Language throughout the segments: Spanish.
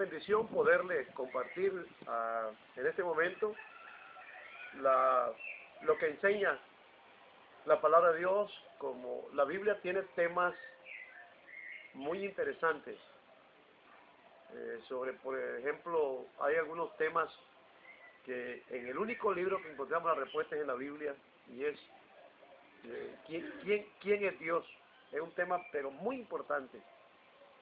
bendición poderles compartir en este momento lo que enseña la palabra de Dios. Como la Biblia tiene temas muy interesantes. Por ejemplo, hay algunos temas que en el único libro que encontramos las respuestas en la Biblia, y es ¿quién es Dios? Es un tema pero muy importante,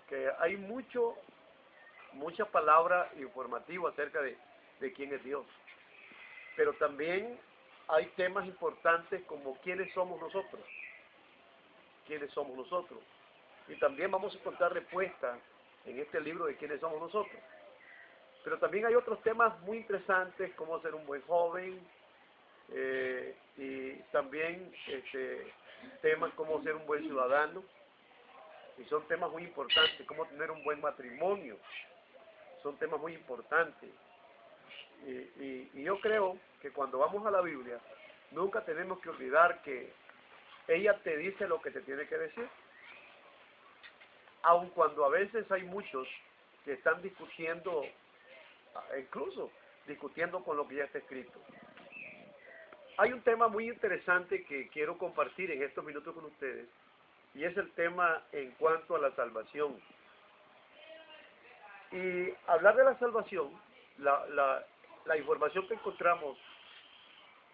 que hay mucha palabra informativa acerca de quién es Dios. Pero también hay temas importantes como quiénes somos nosotros. ¿Quiénes somos nosotros? Y también vamos a encontrar respuestas en este libro de quiénes somos nosotros. Pero también hay otros temas muy interesantes como ser un buen joven, y también temas como ser un buen ciudadano, y son temas muy importantes, como tener un buen matrimonio, son temas muy importantes. Y yo creo que cuando vamos a la Biblia, nunca tenemos que olvidar que ella te dice lo que te tiene que decir, aun cuando a veces hay muchos que están discutiendo, incluso discutiendo con lo que ya está escrito. Hay un tema muy interesante que quiero compartir en estos minutos con ustedes, y es el tema en cuanto a la salvación. Y hablar de la salvación, la información que encontramos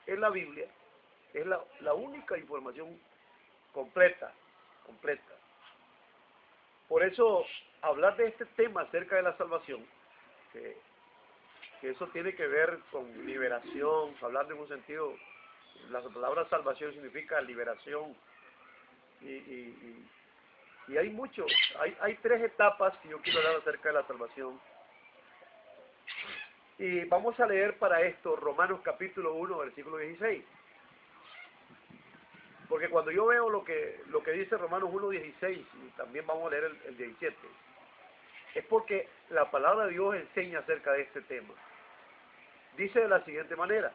en la Biblia es la única información completa. Por eso, hablar de este tema acerca de la salvación, que eso tiene que ver con liberación, hablar en un sentido, la palabra salvación significa liberación, y hay tres etapas que yo quiero hablar acerca de la salvación. Y vamos a leer para esto Romanos capítulo 1, versículo 16. Porque cuando yo veo lo que dice Romanos 1, 16, y también vamos a leer el 17, es porque la palabra de Dios enseña acerca de este tema. Dice de la siguiente manera: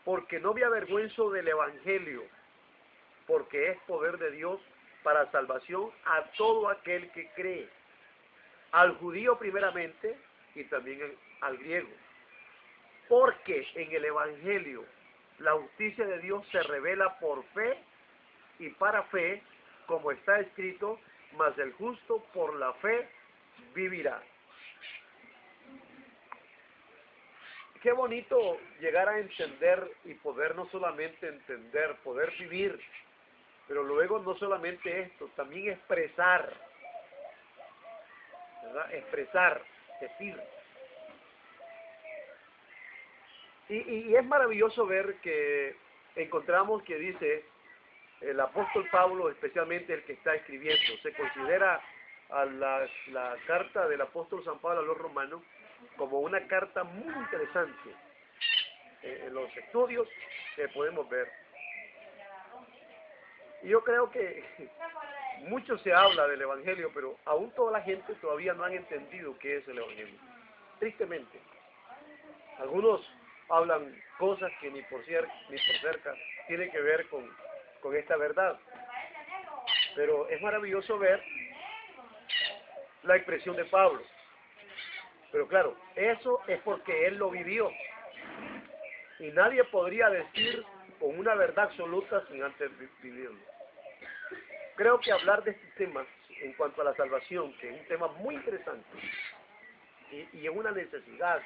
porque no me avergüenzo del Evangelio, porque es poder de Dios para salvación a todo aquel que cree, al judío primeramente y también al griego. Porque en el Evangelio la justicia de Dios se revela por fe y para fe, como está escrito, mas el justo por la fe vivirá. Qué bonito llegar a entender y poder no solamente entender, poder vivir, pero luego no solamente esto, también expresar, ¿verdad? Expresar, decir. Y es maravilloso ver que encontramos que dice el apóstol Pablo, especialmente el que está escribiendo, se considera a la carta del apóstol San Pablo a los romanos como una carta muy interesante en los estudios que podemos ver. Y yo creo que mucho se habla del Evangelio, pero aún toda la gente todavía no han entendido qué es el Evangelio. Tristemente. Algunos hablan cosas que ni por cerca tienen que ver con esta verdad. Pero es maravilloso ver la expresión de Pablo. Pero claro, eso es porque él lo vivió. Y nadie podría decir con una verdad absoluta sin antes vivirlo. Creo que hablar de este tema en cuanto a la salvación, que es un tema muy interesante, y es una necesidad,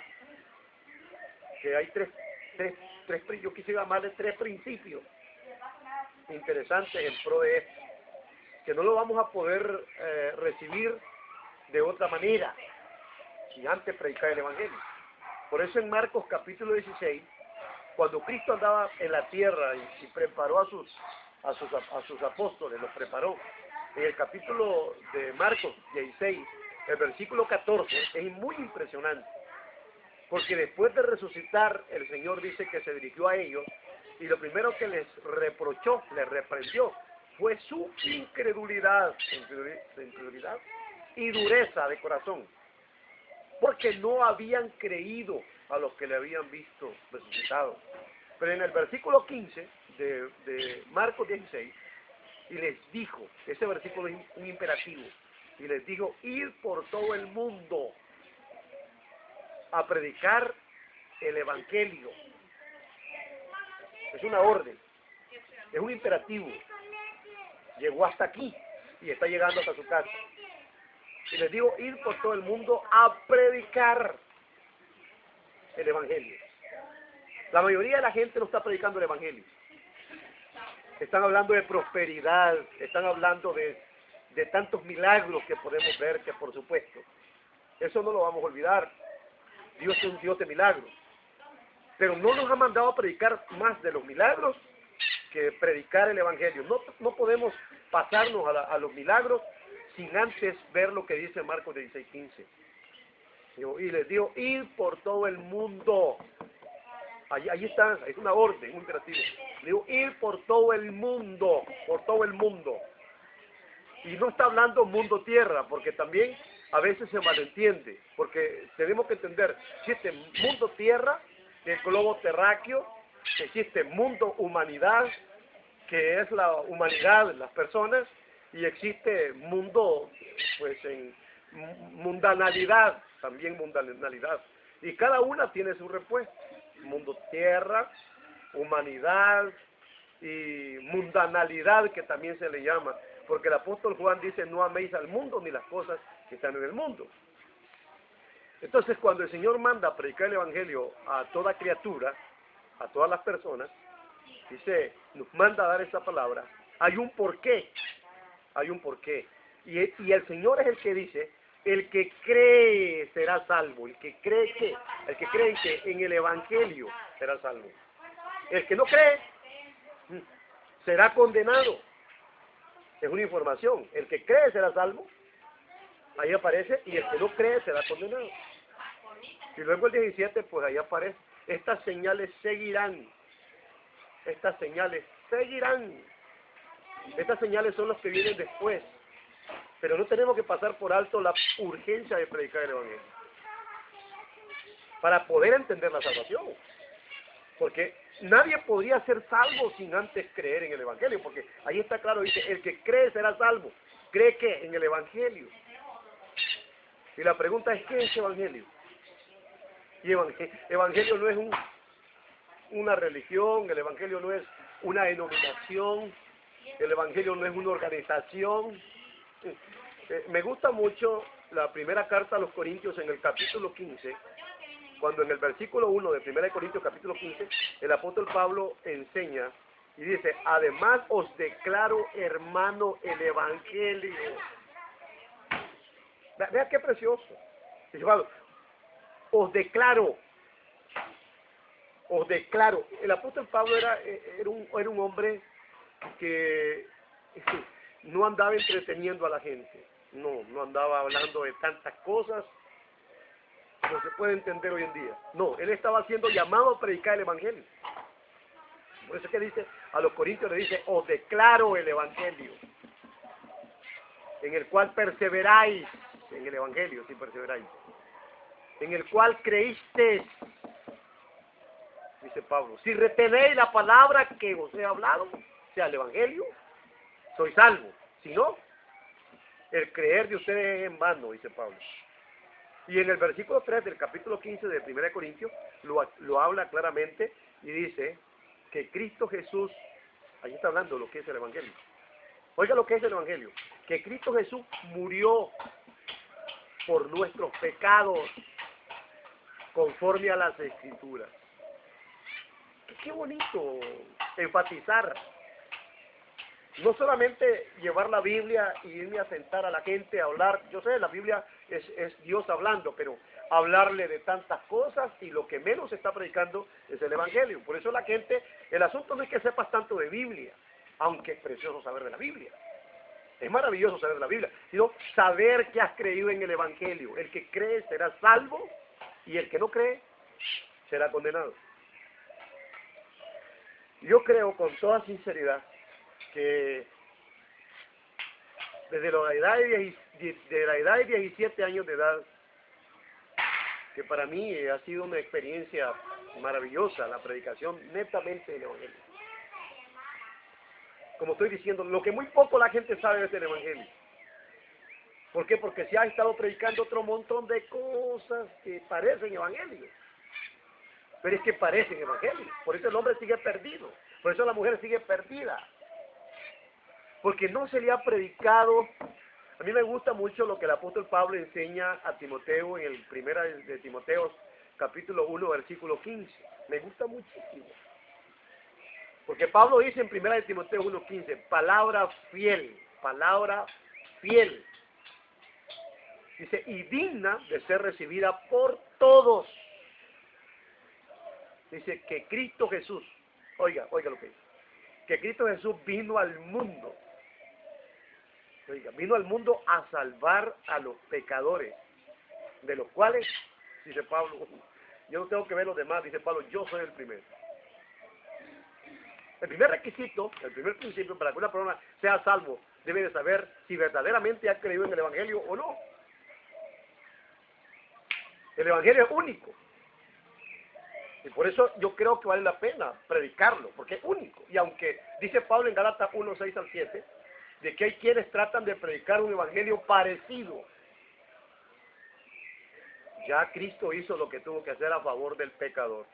que hay yo quisiera llamarle tres principios interesantes en pro de esto, que no lo vamos a poder recibir de otra manera sin antes predicar el Evangelio. Por eso en Marcos capítulo 16, cuando Cristo andaba en la tierra y preparó a sus apóstoles, los preparó, en el capítulo de Marcos 16, el versículo 14, es muy impresionante, porque después de resucitar, el Señor dice que se dirigió a ellos, y lo primero que les reprochó, les reprendió, fue su incredulidad y dureza de corazón, porque no habían creído a los que le habían visto resucitado. Pero en el versículo 15 de Marcos 16, y les dijo, ese versículo es un imperativo, y les dijo: ir por todo el mundo a predicar el Evangelio. Es una orden, es un imperativo. Llegó hasta aquí y está llegando hasta su casa. Y les digo, ir por todo el mundo a predicar el Evangelio. La mayoría de la gente no está predicando el Evangelio. Están hablando de prosperidad, están hablando de tantos milagros que podemos ver, que por supuesto, eso no lo vamos a olvidar. Dios es un Dios de milagros. Pero no nos ha mandado a predicar más de los milagros que predicar el Evangelio. No podemos pasarnos a los milagros sin antes ver lo que dice Marcos 16:15. Y les digo, ir por todo el mundo. Allí está, es una orden, un imperativo. Digo, ir por todo el mundo, por todo el mundo. Y no está hablando mundo-tierra, porque también a veces se malentiende, porque tenemos que entender, existe mundo-tierra, el globo terráqueo, existe mundo-humanidad, que es la humanidad, las personas, y existe mundo, pues en mundanalidad, también mundanalidad. Y cada una tiene su respuesta. Mundo-tierra, humanidad y mundanalidad, que también se le llama, porque el apóstol Juan dice, no améis al mundo ni las cosas que están en el mundo. Entonces, cuando el Señor manda a predicar el Evangelio a toda criatura, a todas las personas, dice, nos manda a dar esa palabra, hay un porqué, hay un porqué. Y el Señor es el que dice, el que cree será salvo, el que cree que en el Evangelio será salvo. El que no cree será condenado. Es una información. El que cree será salvo, ahí aparece, y el que no cree será condenado. Y luego el 17, pues ahí aparece, estas señales seguirán. Estas señales seguirán. Estas señales son las que vienen después. Pero no tenemos que pasar por alto la urgencia de predicar el Evangelio para poder entender la salvación. Porque nadie podría ser salvo sin antes creer en el Evangelio, porque ahí está claro, dice, el que cree será salvo. ¿Cree qué? En el Evangelio. Y la pregunta es, ¿qué es Evangelio? Y Evangelio no es una religión, el Evangelio no es una denominación, el Evangelio no es una organización. Me gusta mucho la primera carta a los Corintios en el capítulo 15, cuando en el versículo 1 de 1 Corintios capítulo 15, el apóstol Pablo enseña y dice, además os declaro, hermano, el Evangelio. Vea qué precioso. Dice Pablo, os declaro. El apóstol Pablo era un hombre que no andaba entreteniendo a la gente. No andaba hablando de tantas cosas. No se puede entender hoy en día. No, él estaba siendo llamado a predicar el Evangelio. Por eso es que dice, a los Corintios le dice, os declaro el Evangelio, en el cual perseveráis, en el Evangelio, si perseveráis, en el cual creísteis, dice Pablo, si retenéis la palabra que os he hablado, sea el Evangelio, sois salvos. Si no, el creer de ustedes es en vano, dice Pablo. Y en el versículo 3 del capítulo 15 de 1 Corintios lo habla claramente y dice que Cristo Jesús, allí está hablando lo que es el Evangelio. Oiga lo que es el Evangelio, que Cristo Jesús murió por nuestros pecados conforme a las Escrituras. Qué bonito enfatizar. No solamente llevar la Biblia y irme a sentar a la gente a hablar. Yo sé, la Biblia es Dios hablando, pero hablarle de tantas cosas y lo que menos se está predicando es el Evangelio. Por eso la gente, el asunto no es que sepas tanto de Biblia, aunque es precioso saber de la Biblia. Es maravilloso saber de la Biblia, sino saber que has creído en el Evangelio. El que cree será salvo y el que no cree será condenado. Yo creo con toda sinceridad que desde la edad de 17 años de edad, que para mí ha sido una experiencia maravillosa, la predicación netamente del Evangelio. Como estoy diciendo, lo que muy poco la gente sabe es el Evangelio. ¿Por qué? Porque se ha estado predicando otro montón de cosas que parecen evangelios. Pero es que parecen evangelios. Por eso el hombre sigue perdido. Por eso la mujer sigue perdida. Porque no se le ha predicado. A mí me gusta mucho lo que el apóstol Pablo enseña a Timoteo en el primera de Timoteo, capítulo 1, versículo 15. Me gusta muchísimo. Porque Pablo dice en primera de Timoteo 1:15, palabra fiel. Dice, y digna de ser recibida por todos. Dice que Cristo Jesús, oiga lo que dice, que Cristo Jesús vino al mundo. Oiga, vino al mundo a salvar a los pecadores, de los cuales, dice Pablo, yo no tengo que ver los demás, dice Pablo, yo soy el primero. El primer requisito, el primer principio para que una persona sea salvo, debe de saber si verdaderamente ha creído en el Evangelio o no. El Evangelio es único. Y por eso yo creo que vale la pena predicarlo, porque es único. Y aunque dice Pablo en Gálatas 1, 6 al 7, de que hay quienes tratan de predicar un Evangelio parecido. Ya Cristo hizo lo que tuvo que hacer a favor del pecador.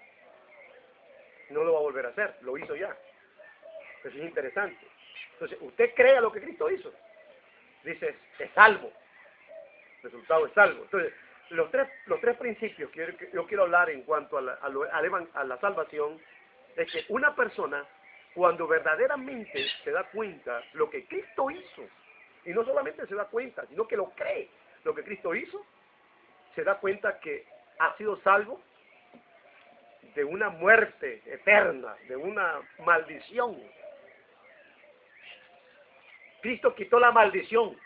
No lo va a volver a hacer, lo hizo ya. Eso es interesante. Entonces, usted crea lo que Cristo hizo. Dice, es salvo. El resultado es salvo. Entonces, los tres principios que yo quiero hablar en cuanto a la salvación es que una persona, cuando verdaderamente se da cuenta lo que Cristo hizo, y no solamente se da cuenta, sino que lo cree, lo que Cristo hizo, se da cuenta que ha sido salvo de una muerte eterna, de una maldición. Cristo quitó la maldición.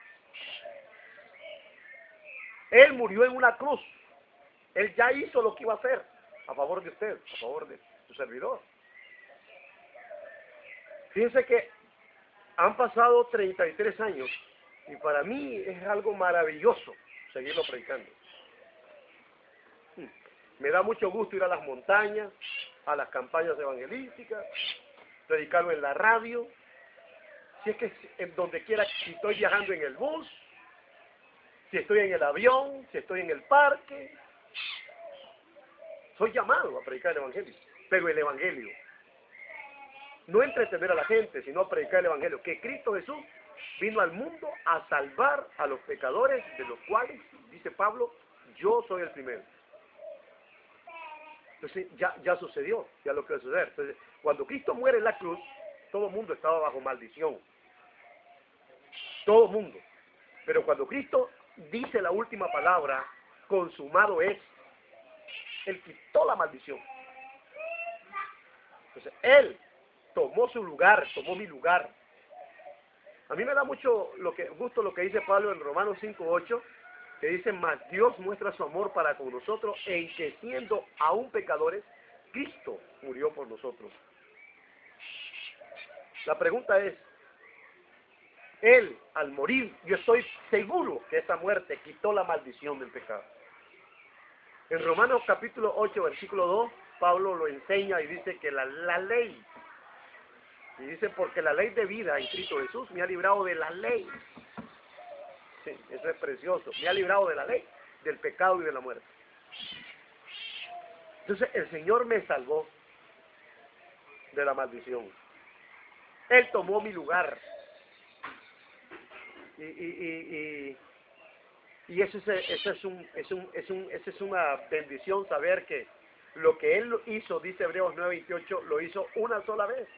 Él murió en una cruz. Él ya hizo lo que iba a hacer a favor de usted, a favor de su servidor. Fíjense que han pasado 33 años y para mí es algo maravilloso seguirlo predicando. Me da mucho gusto ir a las montañas, a las campañas evangelísticas, predicarlo en la radio. Si es que en donde quiera, si estoy viajando en el bus, si estoy en el avión, si estoy en el parque, soy llamado a predicar el Evangelio. Pero el Evangelio, no entretener a la gente, sino a predicar el Evangelio, que Cristo Jesús vino al mundo a salvar a los pecadores, de los cuales, dice Pablo, yo soy el primero. Entonces ya sucedió, ya lo que va a suceder. Entonces, cuando Cristo muere en la cruz, todo el mundo estaba bajo maldición. Todo el mundo. Pero cuando Cristo dice la última palabra, consumado es, Él quitó la maldición. Entonces, Él tomó su lugar, tomó mi lugar. A mí me da mucho gusto lo que dice Pablo en Romanos 5:8, que dice, mas Dios muestra su amor para con nosotros, en que siendo aún pecadores, Cristo murió por nosotros. La pregunta es, Él, al morir, yo estoy seguro que esa muerte quitó la maldición del pecado. En Romanos capítulo 8, versículo 2, Pablo lo enseña y dice que la ley, y dice, porque la ley de vida en Cristo Jesús me ha librado de la ley. Sí, eso es precioso. Me ha librado de la ley, del pecado y de la muerte. Entonces el Señor me salvó de la maldición. Él tomó mi lugar. Y eso es una bendición saber que lo que Él hizo, dice Hebreos 9:28, lo hizo una sola vez.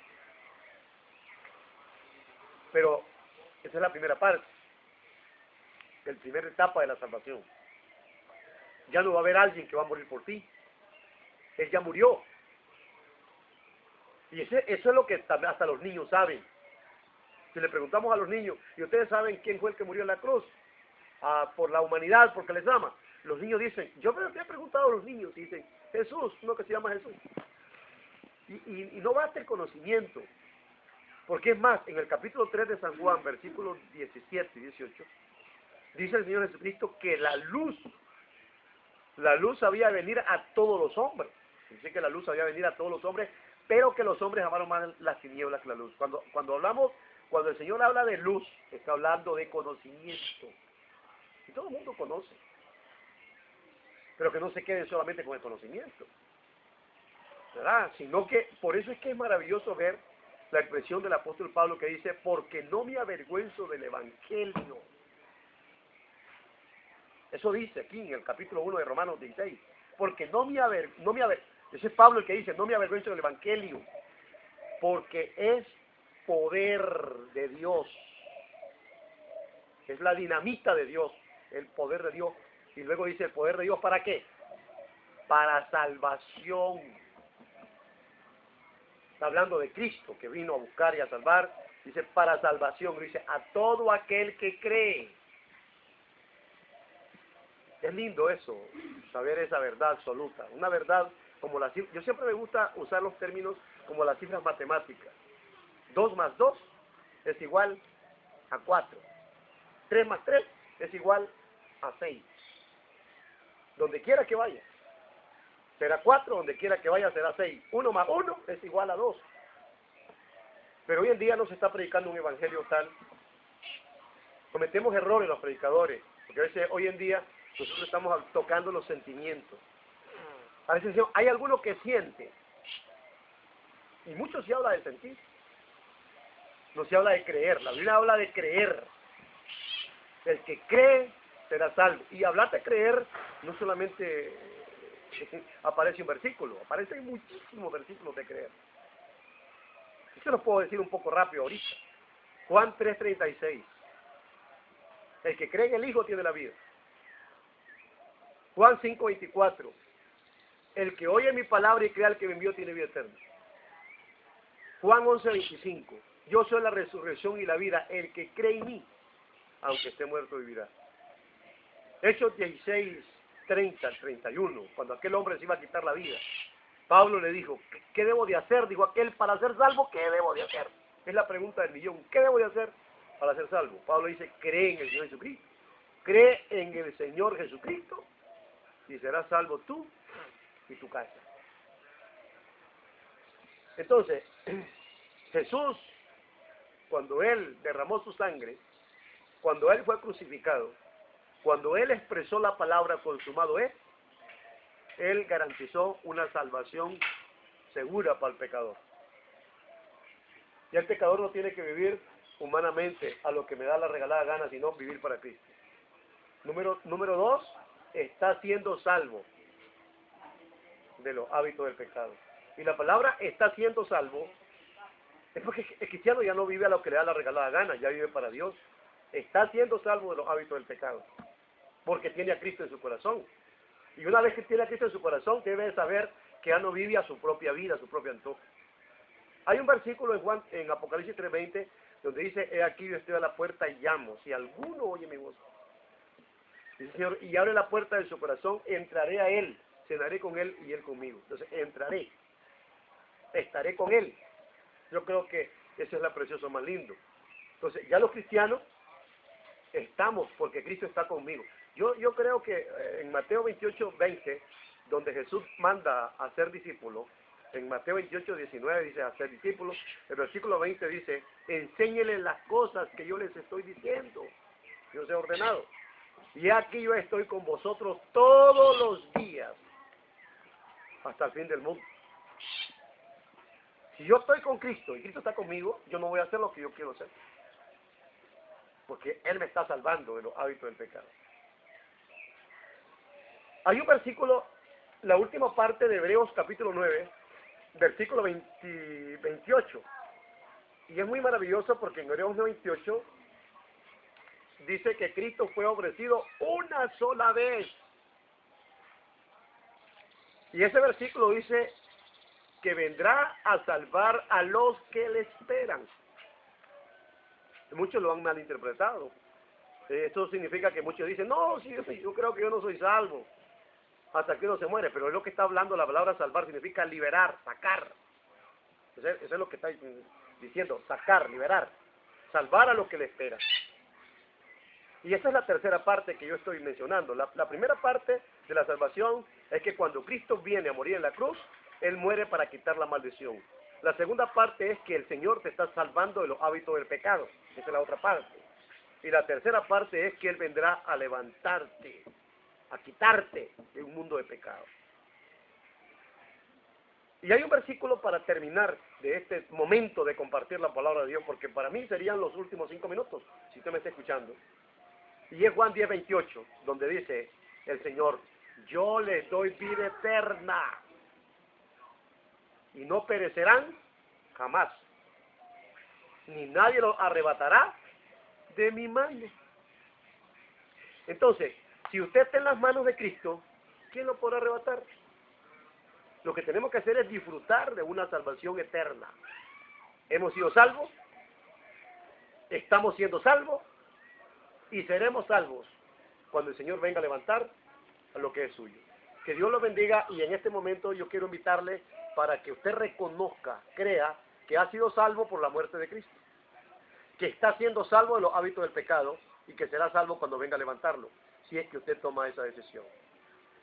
Pero esa es la primera parte, la primera etapa de la salvación. Ya no va a haber alguien que va a morir por ti. Él ya murió. Y eso es lo que hasta los niños saben. Si le preguntamos a los niños, ¿y ustedes saben quién fue el que murió en la cruz? Por la humanidad, porque les ama. Los niños dicen, yo me he preguntado a los niños, y dicen, Jesús, uno que se llama Jesús. Y no basta el conocimiento. Porque es más, en el capítulo 3 de San Juan, versículos 17 y 18, dice el Señor Jesucristo que la luz había de venir a todos los hombres. Dice que la luz había de venir a todos los hombres, pero que los hombres amaron más las tinieblas que la luz. Cuando el Señor habla de luz, está hablando de conocimiento. Y todo el mundo conoce. Pero que no se queden solamente con el conocimiento, ¿verdad? Sino que, por eso es que es maravilloso ver la expresión del apóstol Pablo que dice, porque no me avergüenzo del Evangelio. Eso dice aquí en el capítulo 1 de Romanos 16. Porque ese es Pablo el que dice, no me avergüenzo del Evangelio, porque es poder de Dios. Es la dinamita de Dios, el poder de Dios. Y luego dice, ¿el poder de Dios para qué? Para salvación. Está hablando de Cristo, que vino a buscar y a salvar. Dice, para salvación. Dice, a todo aquel que cree. Es lindo eso, saber esa verdad absoluta. Una verdad como la cifra. Yo siempre me gusta usar los términos como las cifras matemáticas. 2 más 2 es igual a 4. 3 más 3 es igual a 6. Donde quiera que vaya, será 4, donde quiera que vaya será 6. 1 más 1 es igual a 2. Pero hoy en día no se está predicando un evangelio tal. Cometemos errores los predicadores, porque a veces hoy en día nosotros estamos tocando los sentimientos. A veces hay alguno que siente, y mucho se habla de sentir. No se habla de creer, la Biblia habla de creer. El que cree será salvo. Y hablar de creer no solamente aparece un versículo, aparecen muchísimos versículos de creer. Yo los puedo decir un poco rápido ahorita. Juan 3:36. El que cree en el Hijo tiene la vida. Juan 5:24. El que oye mi palabra y crea al que me envió tiene vida eterna. Juan 11:25. Yo soy la resurrección y la vida. El que cree en mí, aunque esté muerto, vivirá. Hechos 16:30 al 31. Cuando aquel hombre se iba a quitar la vida, Pablo le dijo, ¿qué debo de hacer? Dijo aquel, para ser salvo, ¿qué debo de hacer? Es la pregunta del millón. ¿Qué debo de hacer para ser salvo? Pablo dice, cree en el Señor Jesucristo. Cree en el Señor Jesucristo y serás salvo tú y tu casa. Entonces, Jesús, cuando Él derramó su sangre, cuando Él fue crucificado, cuando Él expresó la palabra consumado es, Él garantizó una salvación segura para el pecador. Y el pecador no tiene que vivir humanamente a lo que me da la regalada gana, sino vivir para Cristo. Número 2, está siendo salvo de los hábitos del pecado. Y la palabra está siendo salvo es porque el cristiano ya no vive a lo que le da la regalada gana, ya vive para Dios. Está siendo salvo de los hábitos del pecado, porque tiene a Cristo en su corazón. Y una vez que tiene a Cristo en su corazón, debe saber que ya no vive a su propia vida, a su propio antojo. Hay un versículo en Apocalipsis 3:20, donde dice, he aquí yo estoy a la puerta y llamo, si alguno oye mi voz. Dice, Señor, y abre la puerta de su corazón, entraré a Él, cenaré con Él y Él conmigo. Entonces, entraré, estaré con Él. Yo creo que eso es la preciosa más lindo. Entonces, ya los cristianos estamos porque Cristo está conmigo. Yo creo que en Mateo 28:20, donde Jesús manda a ser discípulos, en Mateo 28:19 dice a ser discípulos, el versículo 20 dice, enséñeles las cosas que yo les estoy diciendo, yo os he ordenado. Y aquí yo estoy con vosotros todos los días, hasta el fin del mundo. Si yo estoy con Cristo y Cristo está conmigo, yo no voy a hacer lo que yo quiero hacer. Porque Él me está salvando de los hábitos del pecado. Hay un versículo, la última parte de Hebreos capítulo 9, versículo 28. Y es muy maravilloso porque en Hebreos 28 dice que Cristo fue ofrecido una sola vez. Y ese versículo dice que vendrá a salvar a los que le esperan. Muchos lo han malinterpretado. Esto significa que muchos dicen, no, sí, yo creo que yo no soy salvo hasta que uno se muere, pero es lo que está hablando la palabra salvar, significa liberar, sacar. Eso es lo que está diciendo, sacar, liberar, salvar a los que le esperan. Y esa es la tercera parte que yo estoy mencionando. La primera parte de la salvación es que cuando Cristo viene a morir en la cruz, Él muere para quitar la maldición. La segunda parte es que el Señor te está salvando de los hábitos del pecado. Esa es la otra parte. Y la tercera parte es que Él vendrá a levantarte, a quitarte de un mundo de pecado. Y hay un versículo para terminar de este momento de compartir la palabra de Dios, porque para mí serían los últimos 5 minutos, si usted me está escuchando. Y es Juan 10:28, donde dice el Señor: yo les doy vida eterna, y no perecerán jamás, ni nadie los arrebatará de mi mano. Entonces, si usted está en las manos de Cristo, ¿quién lo podrá arrebatar? Lo que tenemos que hacer es disfrutar de una salvación eterna. Hemos sido salvos, estamos siendo salvos y seremos salvos cuando el Señor venga a levantar a lo que es suyo. Que Dios lo bendiga, y en este momento yo quiero invitarle para que usted reconozca, crea que ha sido salvo por la muerte de Cristo, que está siendo salvo de los hábitos del pecado y que será salvo cuando venga a levantarlo, si es que usted toma esa decisión.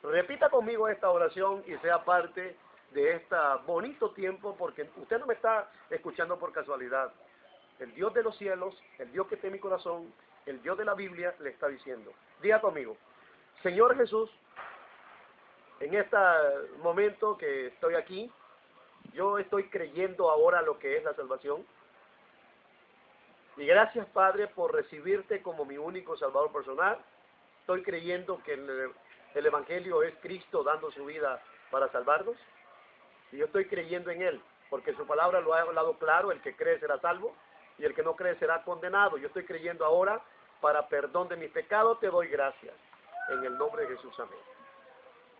Repita conmigo esta oración y sea parte de este bonito tiempo, porque usted no me está escuchando por casualidad. El Dios de los cielos, el Dios que está en mi corazón, el Dios de la Biblia le está diciendo. Diga conmigo: Señor Jesús, en este momento que estoy aquí, yo estoy creyendo ahora lo que es la salvación. Y gracias, Padre, por recibirte como mi único Salvador personal. Estoy creyendo que el Evangelio es Cristo dando su vida para salvarnos. Y yo estoy creyendo en Él, porque su palabra lo ha hablado claro: el que cree será salvo, y el que no cree será condenado. Yo estoy creyendo ahora para perdón de mis pecados. Te doy gracias. En el nombre de Jesús, amén.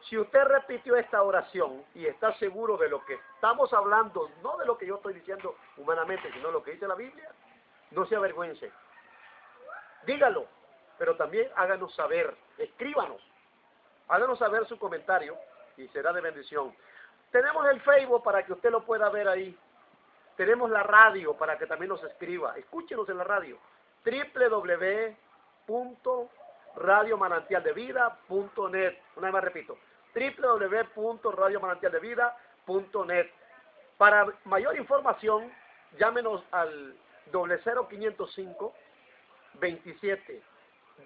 Si usted repitió esta oración y está seguro de lo que estamos hablando, no de lo que yo estoy diciendo humanamente, sino lo que dice la Biblia, no se avergüence. Dígalo, pero también háganos saber, escríbanos, háganos saber su comentario y será de bendición. Tenemos el Facebook para que usted lo pueda ver ahí. Tenemos la radio para que también nos escriba. Escúchenos en la radio. www.radiomanantialdevida.net. Una vez más repito: www.radiomanantialdevida.net. Para mayor información, llámenos al 00505 27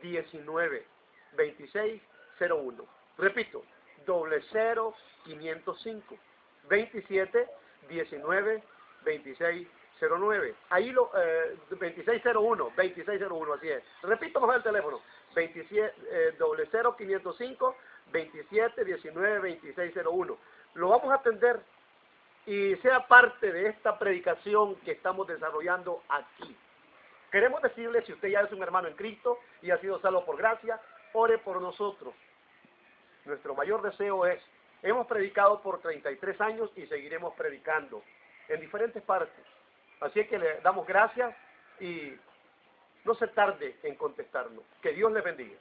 19 26 01. Repito: 00505 27 19 26 09. Ahí 2601, así es. Repito mejor el teléfono: 00505 27 19 26 01. Lo vamos a atender y sea parte de esta predicación que estamos desarrollando aquí. Queremos decirle, si usted ya es un hermano en Cristo y ha sido salvo por gracia, ore por nosotros. Nuestro mayor deseo es: hemos predicado por 33 años y seguiremos predicando en diferentes partes. Así es que le damos gracias y no se tarde en contestarnos. Que Dios le bendiga.